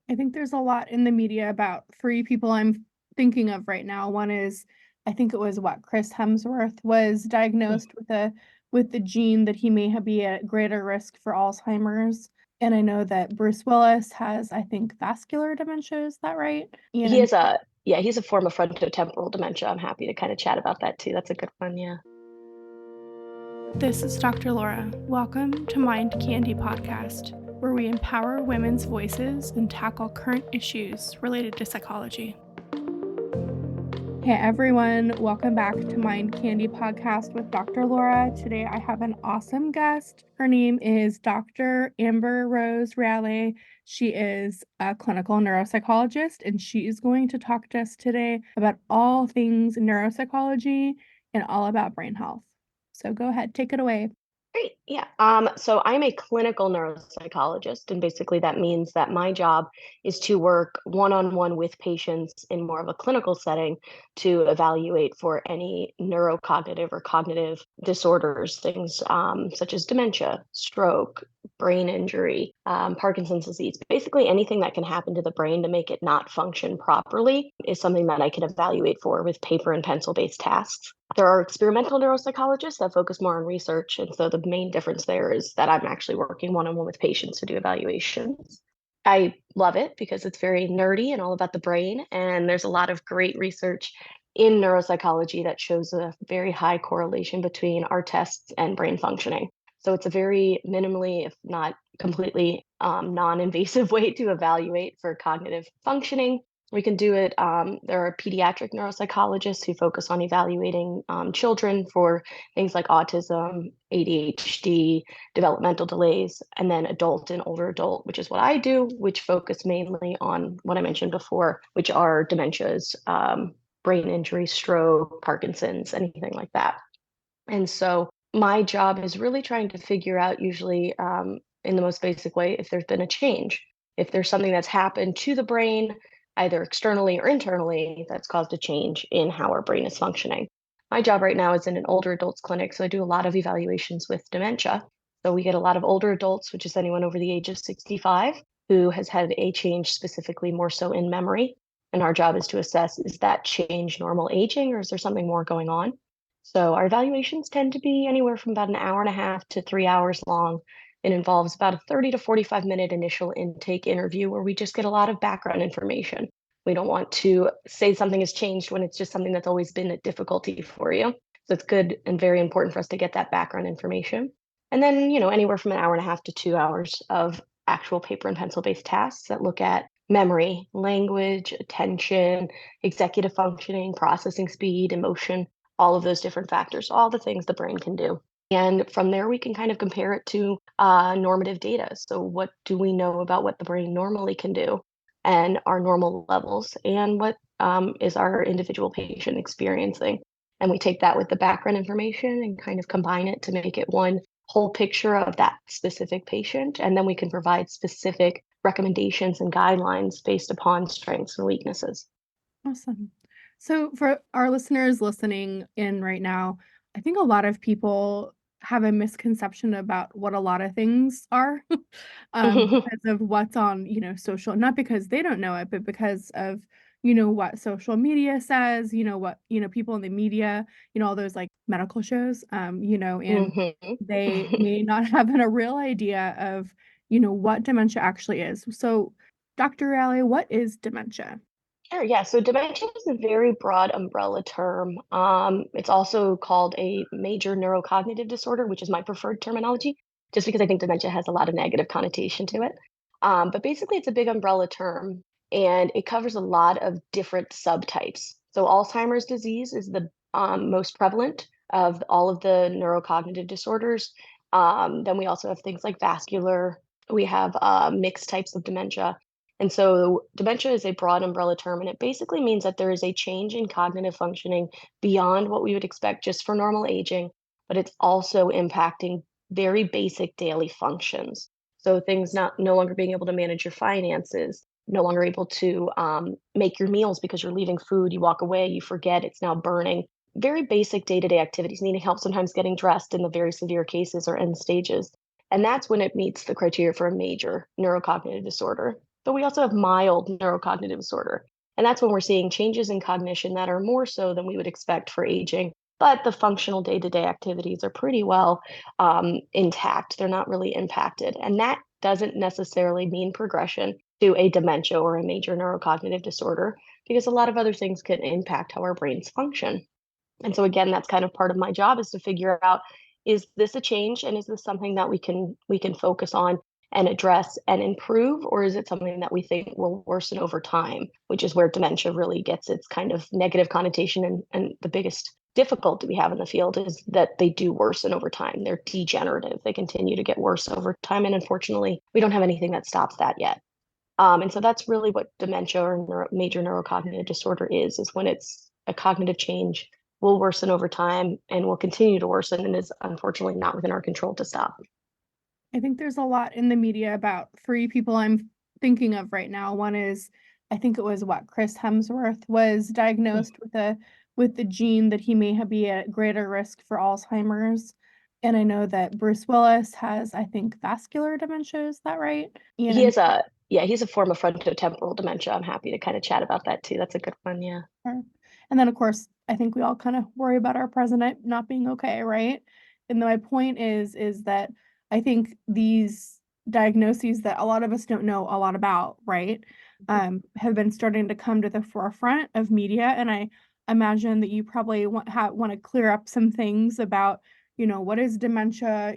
I think there's a lot in the media about three people I'm thinking of right now. One is, I think it was Chris Hemsworth was diagnosed with the gene that he be at greater risk for Alzheimer's. And I know that Bruce Willis has, I think, vascular dementia. Is that right? He And has a Yeah, he's a form of frontotemporal dementia. I'm happy to kind of chat about that too. That's a good one, yeah. this is Dr. Laura. Welcome to Mind Candy Podcast, where we empower women's voices and tackle current issues related to psychology. Hey everyone, welcome back to Mind Candy Podcast with Dr. Laura. Today I have an awesome guest. Her name is Dr. AmberRose Reale. She is a clinical neuropsychologist, and she is going to talk to us today about all things neuropsychology and all about brain health. So go ahead, take it away. Great. Yeah. So I'm a clinical neuropsychologist, and basically that means that my job is to work one-on-one with patients in more of a clinical setting to evaluate for any neurocognitive or cognitive disorders, things such as dementia, stroke, brain injury, Parkinson's disease. Basically, anything that can happen to the brain to make it not function properly is something that I can evaluate for with paper and pencil-based tasks. There are experimental neuropsychologists that focus more on research. And so the main difference there is that I'm actually working one-on-one with patients to do evaluations. I love it because it's very nerdy and all about the brain. And there's a lot of great research in neuropsychology that shows a very high correlation between our tests and brain functioning. So it's a very minimally, if not completely non-invasive way to evaluate for cognitive functioning. We can do it. There are pediatric neuropsychologists who focus on evaluating children for things like autism, ADHD, developmental delays, and then adult and older adult, which is what I do, which focus mainly on what I mentioned before, which are dementias, brain injury, stroke, Parkinson's, anything like that. And so my job is really trying to figure out, usually in the most basic way, if there's been a change, if there's something that's happened to the brain, either externally or internally, that's caused a change in how our brain is functioning. My job right now is in an older adults clinic, so I do a lot of evaluations with dementia. So we get a lot of older adults, which is anyone over the age of 65, who has had a change specifically more so in memory. And our job is to assess, is that change normal aging or is there something more going on? So our evaluations tend to be anywhere from about an hour and a half to 3 hours long. It involves about a 30 to 45-minute initial intake interview where we just get a lot of background information. We don't want to say something has changed when it's just something that's always been a difficulty for you. So it's good and very important for us to get that background information. And then, anywhere from an hour and a half to 2 hours of actual paper and pencil based tasks that look at memory, language, attention, executive functioning, processing speed, emotion, all of those different factors, all the things the brain can do. And from there, we can kind of compare it to normative data. So, what do we know about what the brain normally can do and our normal levels, and what is our individual patient experiencing? And we take that with the background information and kind of combine it to make it one whole picture of that specific patient. And then we can provide specific recommendations and guidelines based upon strengths and weaknesses. Awesome. So for our listeners listening in right now, I think a lot of people have a misconception about what a lot of things are because of what's on, social, not because they don't know it, but because of, what social media says, what, people in the media, all those like medical shows, and Mhm. they may not have a real idea of, what dementia actually is. So, Dr. Raleigh, what is dementia? Sure, yeah. So dementia is a very broad umbrella term. It's also called a major neurocognitive disorder, which is my preferred terminology, just because I think dementia has a lot of negative connotation to it. But basically, it's a big umbrella term, and it covers a lot of different subtypes. So Alzheimer's disease is the most prevalent of all of the neurocognitive disorders. Then we also have things like vascular. We have mixed types of dementia. And so dementia is a broad umbrella term, and it basically means that there is a change in cognitive functioning beyond what we would expect just for normal aging, but it's also impacting very basic daily functions. So things not no longer being able to manage your finances, no longer able to make your meals because you're leaving food, you walk away, you forget, it's now burning. Very basic day-to-day activities, needing help sometimes getting dressed in the very severe cases or end stages. And that's when it meets the criteria for a major neurocognitive disorder. but we also have mild neurocognitive disorder. And that's when we're seeing changes in cognition that are more so than we would expect for aging. But the functional day-to-day activities are pretty well intact. They're not really impacted. And that doesn't necessarily mean progression to a dementia or a major neurocognitive disorder, because a lot of other things can impact how our brains function. And so again, that's kind of part of my job, is to figure out, is this a change, and is this something that we can focus on and address and improve, or is it something that we think will worsen over time, which is where dementia really gets its kind of negative connotation. And the biggest difficulty we have in the field is that they do worsen over time. They're degenerative. They continue to get worse over time. And unfortunately, we don't have anything that stops that yet. And so that's really what dementia or major neurocognitive disorder is when it's a cognitive change, will worsen over time and will continue to worsen, and is unfortunately not within our control to stop. I think there's a lot in the media about 3 people I'm thinking of right now. One is, I think it was Chris Hemsworth was diagnosed with the gene that he may be at greater risk for Alzheimer's. And I know that Bruce Willis has, I think, vascular dementia. Is that right? He has he's a form of frontotemporal dementia. I'm happy to kind of chat about that too. That's a good one. Yeah. And then, of course, I think we all kind of worry about our president not being okay, right? And my point is that I think these diagnoses that a lot of us don't know a lot about, right, have been starting to come to the forefront of media. And I imagine that you probably want to clear up some things about, what is dementia?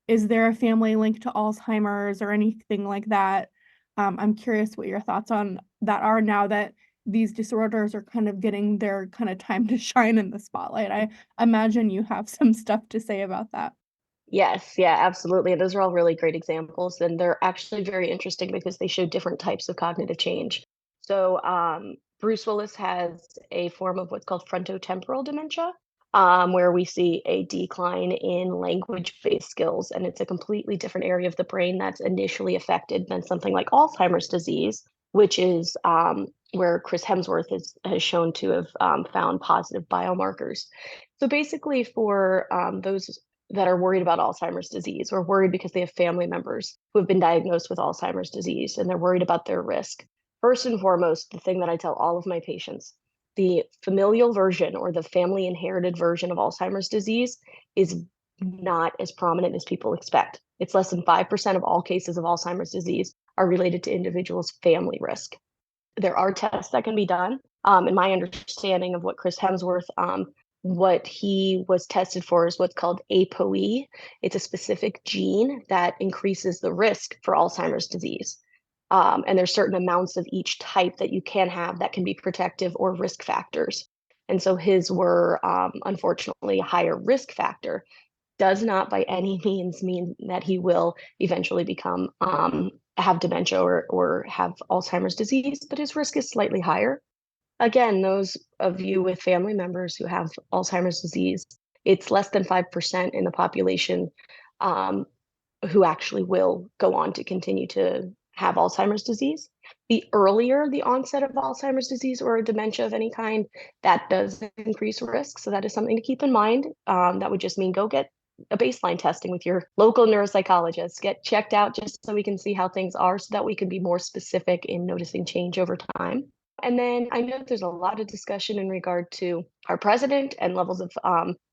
Is there a family link to Alzheimer's or anything like that? I'm curious what your thoughts on that are now that these disorders are kind of getting their kind of time to shine in the spotlight. I imagine you have some stuff to say about that. Yes, yeah, absolutely. Those are all really great examples, and they're actually very interesting because they show different types of cognitive change. So, Bruce Willis has a form of what's called frontotemporal dementia, where we see a decline in language-based skills, and it's a completely different area of the brain that's initially affected than something like Alzheimer's disease, which is where Chris Hemsworth has shown to have found positive biomarkers. So basically, for those that are worried about Alzheimer's disease, or worried because they have family members who have been diagnosed with Alzheimer's disease and they're worried about their risk. First and foremost, the thing that I tell all of my patients, the familial version or the family inherited version of Alzheimer's disease is not as prominent as people expect. It's less than 5% of all cases of Alzheimer's disease are related to individuals' family risk. There are tests that can be done. And my understanding of what Chris Hemsworth what he was tested for is what's called ApoE. It's a specific gene that increases the risk for Alzheimer's disease. And there's certain amounts of each type that you can have that can be protective or risk factors. And so his were, unfortunately, a higher risk factor. Does not by any means mean that he will eventually become have dementia or have Alzheimer's disease, but his risk is slightly higher. Again, those of you with family members who have Alzheimer's disease, it's less than 5% in the population who actually will go on to continue to have Alzheimer's disease. The earlier the onset of Alzheimer's disease or a dementia of any kind, that does increase risk. So that is something to keep in mind. That would just mean go get a baseline testing with your local neuropsychologist, get checked out just so we can see how things are, so that we can be more specific in noticing change over time. And then I know there's a lot of discussion in regard to our president and levels of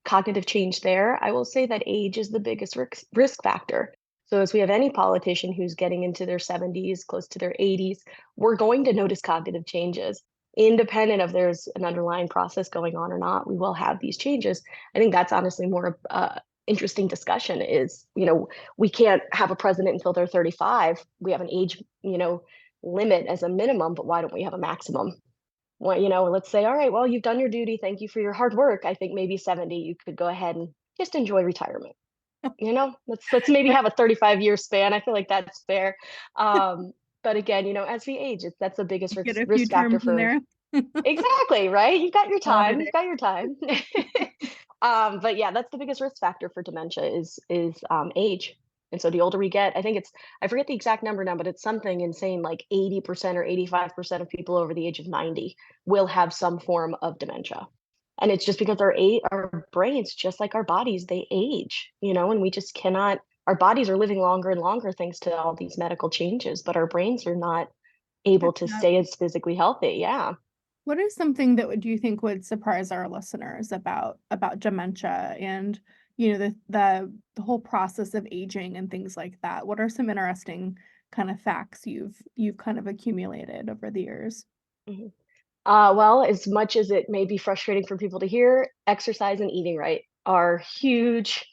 cognitive change there. I will say that age is the biggest risk factor. So as we have any politician who's getting into their 70s, close to their 80s, we're going to notice cognitive changes. Independent of there's an underlying process going on or not, we will have these changes. I think that's honestly more interesting discussion is, we can't have a president until they're 35. We have an age, limit as a minimum, but why don't we have a maximum? Well, let's say, all right, well, you've done your duty. Thank you for your hard work. I think maybe 70, you could go ahead and just enjoy retirement. Let's maybe have a 35-year span. I feel like that's fair. But again, as we age, that's the biggest risk factor for there. Exactly, right? You've got your time. You've got your time. But yeah, that's the biggest risk factor for dementia is age. And so the older we get, I forget the exact number now, but it's something insane, like 80% or 85% of people over the age of 90 will have some form of dementia. And it's just because our brains, just like our bodies, they age, and we just cannot our bodies are living longer and longer thanks to all these medical changes, but our brains are not able to Catching up. stay as physically healthy. Yeah. What is something that would you think would surprise our listeners about dementia and the whole process of aging and things like that? What are some interesting kind of facts you've kind of accumulated over the years? Mhm. Well, as much as it may be frustrating for people to hear, exercise and eating right are huge,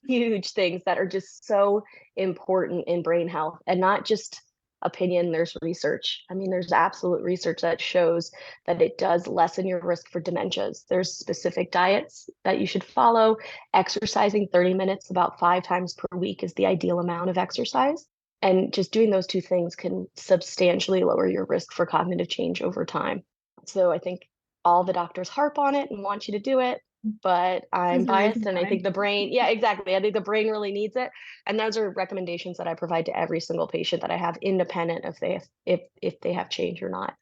huge things that are just so important in brain health, and not just opinion. There's research. I mean, there's absolute research that shows that it does lessen your risk for dementias. There's specific diets that you should follow. Exercising 30 minutes about 5 times per week is the ideal amount of exercise. And just doing those two things can substantially lower your risk for cognitive change over time. So I think all the doctors harp on it and want you to do it, but I'm There's a biased reason and I why. think the brain, yeah, exactly. I think the brain really needs it. And those are recommendations that I provide to every single patient that I have, independent if they have change or not.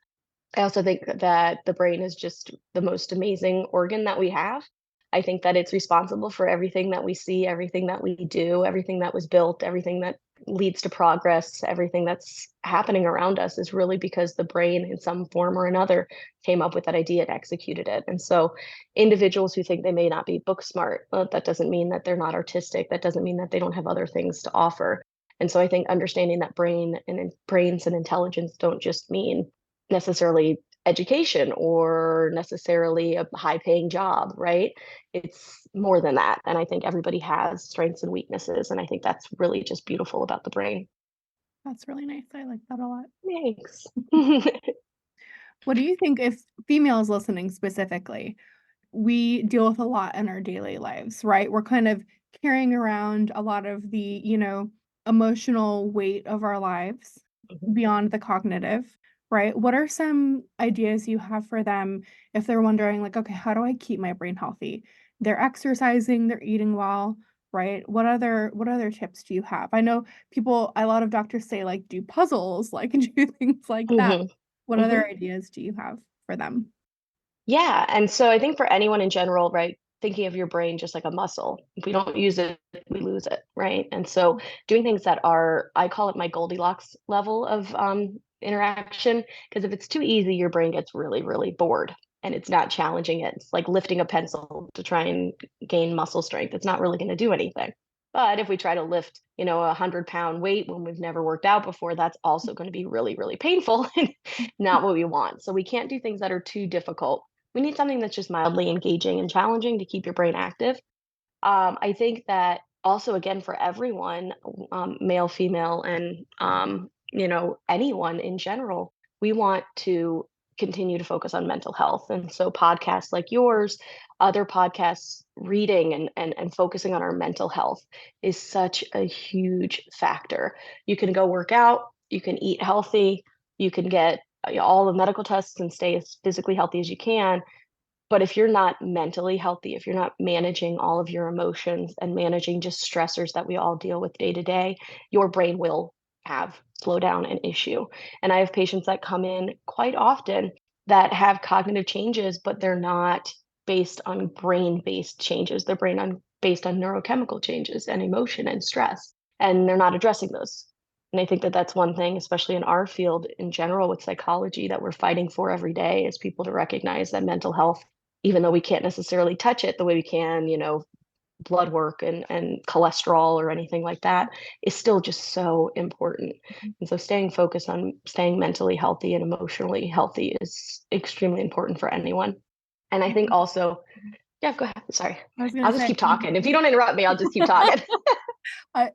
I also think that the brain is just the most amazing organ that we have. I think that it's responsible for everything that we see, everything that we do, everything that was built, everything that leads to progress, everything that's happening around us is really because the brain, in some form or another, came up with that idea and executed it. And so, individuals who think they may not be book smart, well, that doesn't mean that they're not artistic. That doesn't mean that they don't have other things to offer. And so, I think understanding that brains and intelligence don't just mean necessarily education or necessarily a high paying job, right? It's more than that. And I think everybody has strengths and weaknesses. And I think that's really just beautiful about the brain. That's really nice. I like that a lot. Thanks. What do you think if females listening specifically, we deal with a lot in our daily lives, right? We're kind of carrying around a lot of the, emotional weight of our lives beyond the cognitive, right? What are some ideas you have for them if they're wondering, like, okay, how do I keep my brain healthy? They're exercising, they're eating well, right? What other tips do you have? I know a lot of doctors say like do puzzles, like do things like that. Hmm. What Hmm. other ideas do you have for them? Yeah. And so I think for anyone in general, right, thinking of your brain just like a muscle. If we don't use it, we lose it, right? And so doing things that are, I call it my Goldilocks level of interaction, because if it's too easy, your brain gets really, really bored and it's not challenging it. It's like lifting a pencil to try and gain muscle strength. It's not really going to do anything. But if we try to lift, 100-pound weight when we've never worked out before, that's also going to be really, really painful and not what we want. So we can't do things that are too difficult. We need something that's just mildly engaging and challenging to keep your brain active. I think that also, again, for everyone, male, female, and anyone in general, we want to continue to focus on mental health. And so, podcasts like yours, other podcasts, reading and focusing on our mental health is such a huge factor. You can go work out, you can eat healthy, you can get all the medical tests and stay as physically healthy as you can, but if you're not mentally healthy, if you're not managing all of your emotions and managing just stressors that we all deal with day to day, your brain will have slow down an issue. And I have patients that come in quite often that have cognitive changes, but they're not based on brain based changes. They're based on neurochemical changes and emotion and stress. And they're not addressing those. And I think that that's one thing, especially in our field in general with psychology, that we're fighting for every day is people to recognize that mental health, even though we can't necessarily touch it the way we can, blood work and cholesterol or anything like that, is still just so important. And so staying focused on staying mentally healthy and emotionally healthy is extremely important for anyone. And I I think think also, yeah, go ahead. Sorry. I was gonna I'll just say, keep talking. If you don't interrupt me, I'll just keep talking.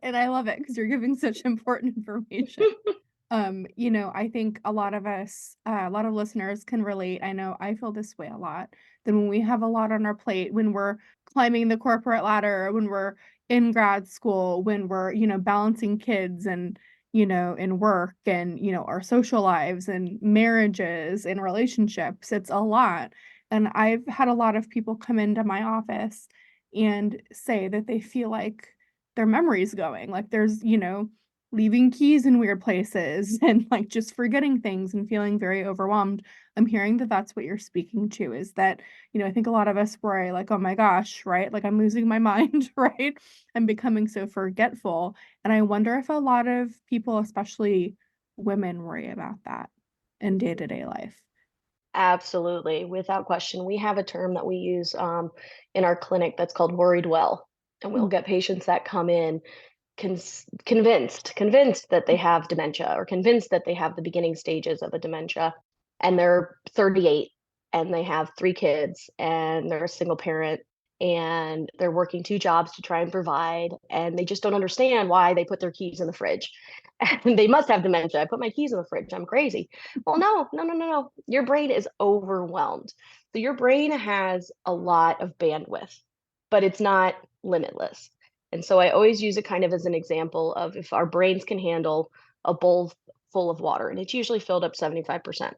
and I love it because you're giving such important information. I think a lot of us, a lot of listeners can relate. I know I feel this way a lot. Then when we have a lot on our plate, when we're climbing the corporate ladder, when we're in grad school, when we're, balancing kids and, in work and, our social lives and marriages and relationships, it's a lot. And I've had a lot of people come into my office and say that they feel like their memory's going. Like there's, leaving keys in weird places and like just forgetting things and feeling very overwhelmed. I'm hearing that that's what you're speaking to, is that, I think a lot of us worry like, oh my gosh, right? Like I'm losing my mind, right? I'm becoming so forgetful. And I wonder if a lot of people, especially women, worry about that in day-to-day life. Absolutely, without question. We have a term that we use in our clinic that's called worried well. And we'll Mm. get patients that come in convinced that they have dementia or convinced that they have the beginning stages of a dementia, and they're 38 and they have 3 kids and they're a single parent and they're working 2 jobs to try and provide, and they just don't understand why they put their keys in the fridge. And they must have dementia. I put my keys in the fridge, I'm crazy. Well, no, no, no, no, no, your brain is overwhelmed. So your brain has a lot of bandwidth, but it's not limitless. And so I always use it kind of as an example of, if our brains can handle a bowl full of water, and it's usually filled up 75%,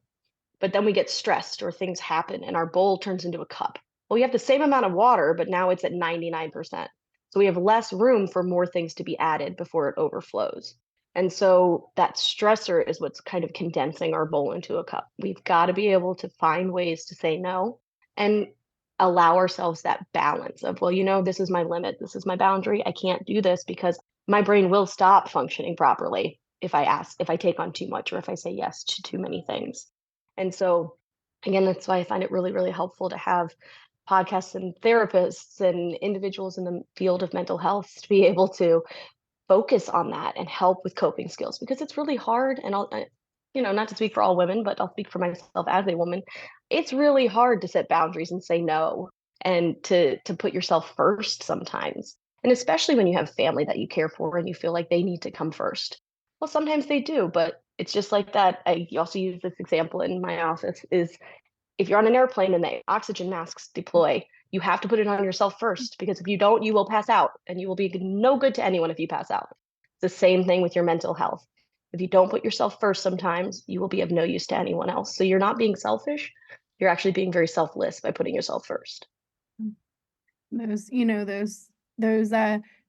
but then we get stressed or things happen and our bowl turns into a cup. Well, we have the same amount of water, but now it's at 99%. So we have less room for more things to be added before it overflows. And so that stressor is what's kind of condensing our bowl into a cup. We've got to be able to find ways to say no and allow ourselves that balance of, well, this is my limit, this is my boundary. I can't do this because my brain will stop functioning properly if I take on too much, or if I say yes to too many things. And so, again, that's why I find it really, really helpful to have podcasts and therapists and individuals in the field of mental health to be able to focus on that and help with coping skills, because it's really hard. And not to speak for all women, but I'll speak for myself as a woman. It's really hard to set boundaries and say no, and to put yourself first sometimes. And especially when you have family that you care for and you feel like they need to come first. Well, sometimes they do, but it's just like that. I also use this example in my office is, if you're on an airplane and the oxygen masks deploy, you have to put it on yourself first, because if you don't, you will pass out and you will be no good to anyone if you pass out. It's the same thing with your mental health. If you don't put yourself first, sometimes you will be of no use to anyone else. So you're not being selfish. You're actually being very selfless by putting yourself first. Those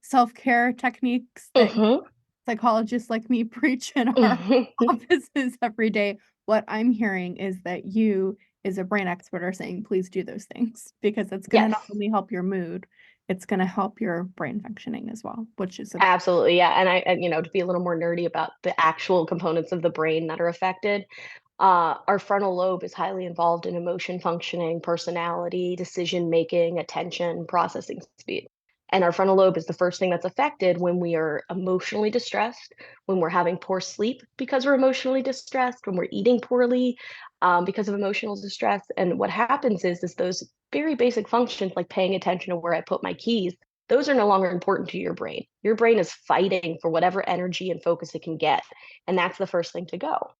self-care techniques that Mm-hmm. psychologists like me preach in our Mm-hmm. offices every day. What I'm hearing is that you, as a brain expert, are saying, please do those things, because it's going to Yes. not only help your mood, it's going to help your brain functioning as well, which is Absolutely, yeah. And to be a little more nerdy about the actual components of the brain that are affected, our frontal lobe is highly involved in emotion functioning, personality, decision making, attention, processing speed. And our frontal lobe is the first thing that's affected when we are emotionally distressed, when we're having poor sleep because we're emotionally distressed, when we're eating poorly because of emotional distress. And what happens is those very basic functions, like paying attention to where I put my keys, those are no longer important to your brain. Your brain is fighting for whatever energy and focus it can get. And that's the first thing to go.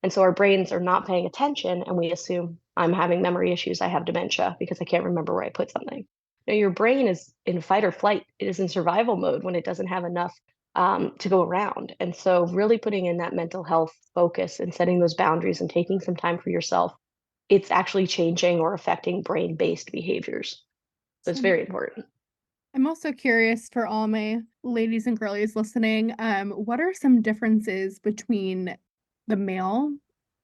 And so our brains are not paying attention, and we assume I'm having memory issues. I have dementia because I can't remember where I put something. Now, your brain is in fight or flight. It is in survival mode when it doesn't have enough to go around. And so, really putting in that mental health focus and setting those boundaries and taking some time for yourself, it's actually changing or affecting brain based behaviors. So, it's so. very important. I'm also curious, for all my ladies and girlies listening, what are some differences between the male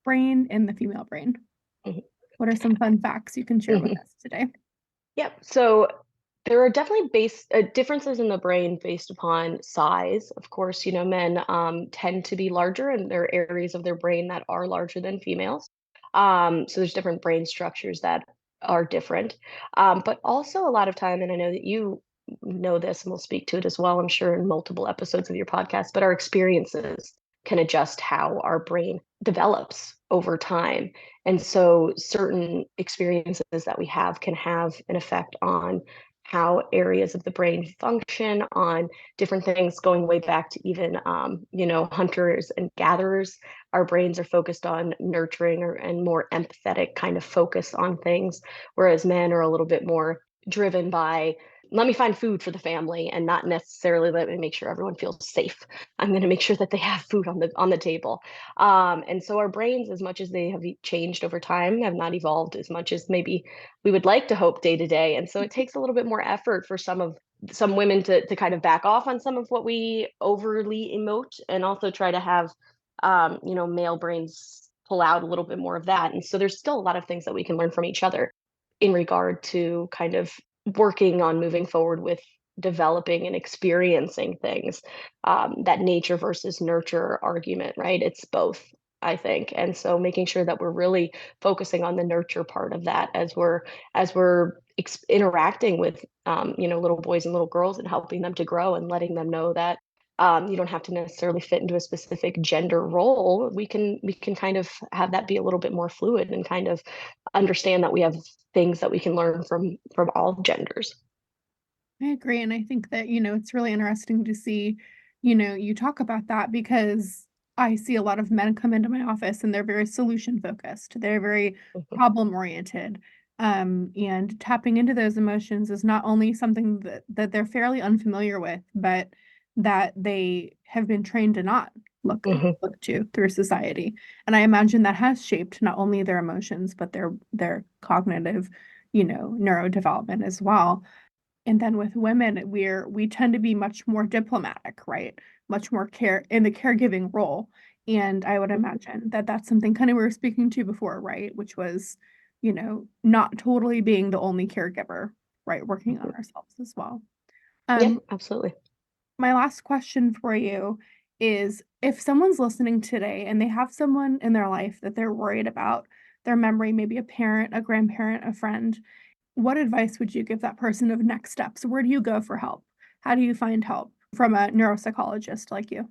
brain and the female brain? Mhm. What are some fun facts you can share with us today? Yep. So there are definitely differences in the brain based upon size. Of course, men tend to be larger, and there are areas of their brain that are larger than females. So there's different brain structures that are different. But also a lot of time, and I know that you know this and will speak to it as well, I'm sure, in multiple episodes of your podcast, but our experiences can adjust how our brain develops over time. And so certain experiences that we have can have an effect on how areas of the brain function, on different things going way back to even, hunters and gatherers. Our brains are focused on nurturing and more empathetic kind of focus on things, whereas men are a little bit more driven by, let me find food for the family, and not necessarily let me make sure everyone feels safe. I'm going to make sure that they have food on the table. And so our brains, as much as they have changed over time, have not evolved as much as maybe we would like to hope day to day. And so it takes a little bit more effort for some of some women to kind of back off on some of what we overly emote, and also try to have male brains pull out a little bit more of that. And so there's still a lot of things that we can learn from each other in regard to kind of working on moving forward with developing and experiencing things. That nature versus nurture argument, right? It's both, I think. And so making sure that we're really focusing on the nurture part of that as we're interacting with little boys and little girls, and helping them to grow and letting them know that you don't have to necessarily fit into a specific gender role. We can kind of have that be a little bit more fluid, and kind of understand that we have things that we can learn from all genders. I agree. And I think that, it's really interesting to see, you talk about that, because I see a lot of men come into my office and they're very solution focused. They're very Mhm, problem oriented. And tapping into those emotions is not only something that they're fairly unfamiliar with, but that they have been trained to not mhm. look to through society. And I imagine that has shaped not only their emotions, but their cognitive, neurodevelopment as well. And then with women, we tend to be much more diplomatic, right? Much more care in the caregiving role. And I would imagine that that's something kind of we were speaking to before, right? Which was, not totally being the only caregiver, right? Working on ourselves as well. Yeah, Um, absolutely. my last question for you is, if someone's listening today and they have someone in their life that they're worried about their memory, maybe a parent, a grandparent, a friend, what advice would you give that person of next steps? Where do you go for help? How do you find help from a neuropsychologist like you?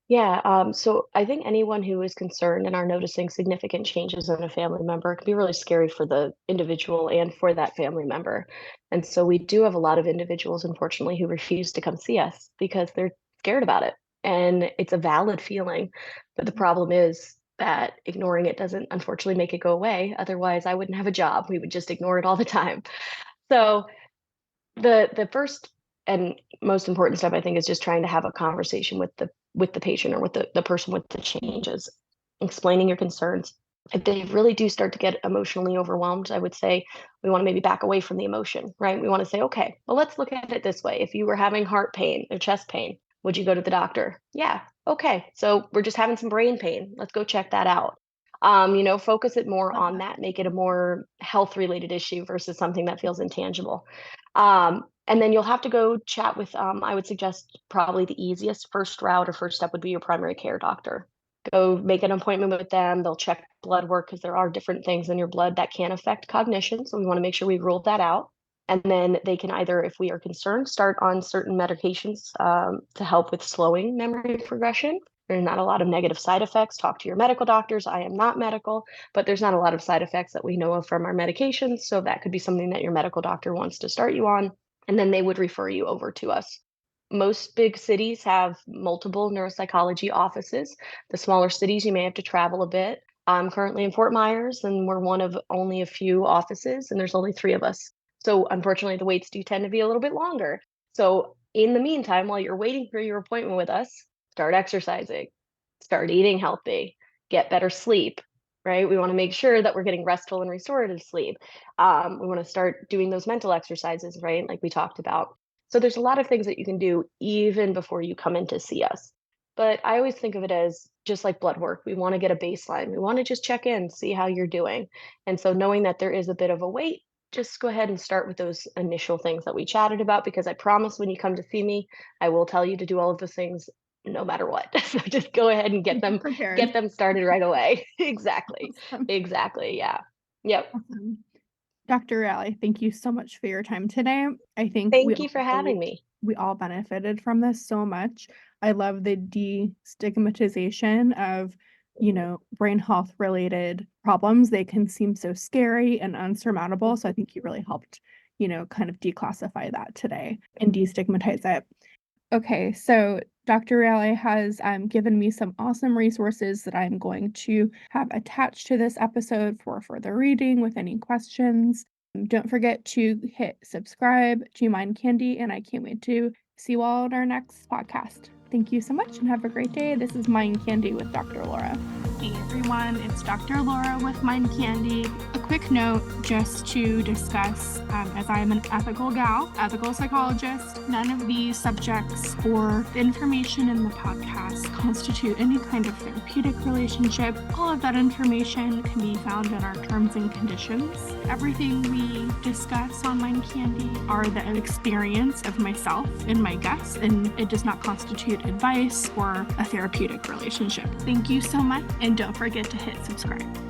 Yeah, so I think anyone who is concerned and are noticing significant changes in a family member, it can be really scary for the individual and for that family member. And so we do have a lot of individuals, unfortunately, who refuse to come see us because they're scared about it. And it's a valid feeling. But the problem is that ignoring it doesn't, unfortunately, make it go away. Otherwise, I wouldn't have a job. We would just ignore it all the time. So the first and most important step, I think, is just trying to have a conversation with the patient, or with the person with the changes, explaining your concerns. If they really do start to get emotionally overwhelmed, I would say we want to maybe back away from the emotion, right? We want to say, okay, well, let's look at it this way. If you were having heart pain or chest pain, would you go to the doctor? Yeah. Okay. So we're just having some brain pain. Let's go check that out. Focus it more Love on that. that, make it a more health related issue versus something that feels intangible. And then you'll have to go chat with, I would suggest probably the easiest first route or first step would be your primary care doctor. Go make an appointment with them. They'll check blood work, because there are different things in your blood that can affect cognition. So we want to make sure we rule that out. And then they can either, if we are concerned, start on certain medications to help with slowing memory progression. There's not a lot of negative side effects. Talk to your medical doctors. I am not medical, but there's not a lot of side effects that we know of from our medications. So that could be something that your medical doctor wants to start you on. And then they would refer you over to us. Most big cities have multiple neuropsychology offices. The smaller cities, you may have to travel a bit. I'm currently in Fort Myers, and we're one of only a few offices, and there's only three of us. So unfortunately, the waits do tend to be a little bit longer. So in the meantime, while you're waiting for your appointment with us, start exercising, start eating healthy, get better sleep, right? We want to make sure that we're getting restful and restorative sleep. We want to start doing those mental exercises, right? Like we talked about. So there's a lot of things that you can do even before you come in to see us. But I always think of it as just like blood work. We want to get a baseline. We want to just check in, see how you're doing. And so knowing that there is a bit of a wait, just go ahead and start with those initial things that we chatted about, because I promise when you come to see me, I will tell you to do all of those things no matter what. So just go ahead and Be prepared. get them started right away. Exactly. Awesome. Exactly. Yeah. Yep. Awesome. Dr. Raleigh, thank you so much for your time today. I think Thank you for having me. we all benefited from this so much. I love the destigmatization of, brain health related problems. They can seem so scary and unsurmountable. So I think you really helped, kind of declassify that today and destigmatize it. Okay, so Dr. Reale has given me some awesome resources that I'm going to have attached to this episode for further reading with any questions. Don't forget to hit subscribe to Mind Candy, and I can't wait to see you all at our next podcast. Thank you so much and have a great day. This is Mind Candy with Dr. Laura. Hey everyone, it's Dr. Laura with Mind Candy. A quick note just to discuss, as I am an ethical psychologist, none of these subjects or the information in the podcast constitute any kind of therapeutic relationship. All of that information can be found in our terms and conditions. Everything we discuss on Mind Candy are the experience of myself and my guests, and it does not constitute advice or a therapeutic relationship. Thank you so much, and don't forget to hit subscribe.